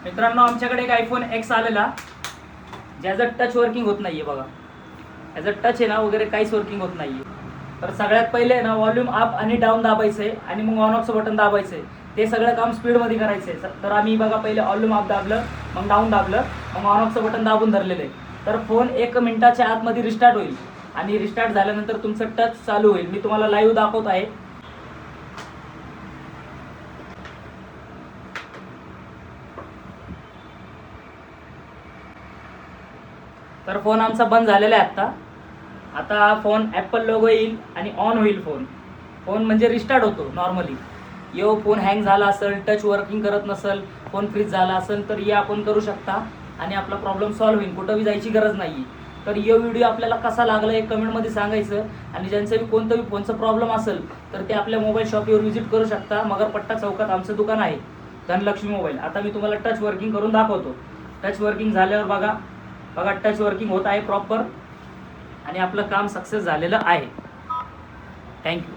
मित्रांनो, आमच्याकडे एक आयफोन एक्स आलेला ज्याचं टच वर्किंग होत नाहीये बघा. याचं टच आहे ना वगैरे काहीच वर्किंग होत नाहीये. तर सगळ्यात पहिले ना व्हॉल्यूम अप आणि डाऊन दाबायचं आहे आणि मग ऑन ऑफचं बटन दाबायचं आहे. ते सगळं काम स्पीडमध्ये करायचं आहे. तर आम्ही बघा पहिले व्हॉल्यूम अप दाबलं, मग डाऊन दाबलं, मग ऑन ऑफचं बटन दाबून धरलेलं आहे. तर फोन 1 मिनिटाच्या आतमध्ये रिस्टार्ट होईल आणि रिस्टार्ट झाल्यानंतर तुमचं टच चालू होईल. मी तुम्हाला लाईव्ह दाखवत आहे. तर फोन आमचा बंद झालेला आहे आता फोन ॲपल लोगो येईल आणि ऑन होईल. फोन म्हणजे रिस्टार्ट होतो नॉर्मली. फोन हँग झाला असेल, टच वर्किंग करत नसेल, फोन फ्रीज झाला असेल तर आपण करू शकता आणि आपला प्रॉब्लेम सॉल्व्ह होईल. कुठंही जायची गरज नाही. तर व्हिडिओ आपल्याला कसा लागला हे कमेंटमध्ये सांगायचं. आणि ज्यांचं कोणताही फोनचा प्रॉब्लेम असेल तर ते आपल्या मोबाईल शॉपवर व्हिजिट करू शकता. मगरपट्टा चौकात आमचं दुकान आहे, धनलक्ष्मी मोबाईल. आता मी तुम्हाला टच वर्किंग करून दाखवतो. टच वर्किंग झाल्यावर बघा टच वर्किंग होत आहे प्रॉपर आणि आपलं काम सक्सेस झालेलं आहे. थँक्यू.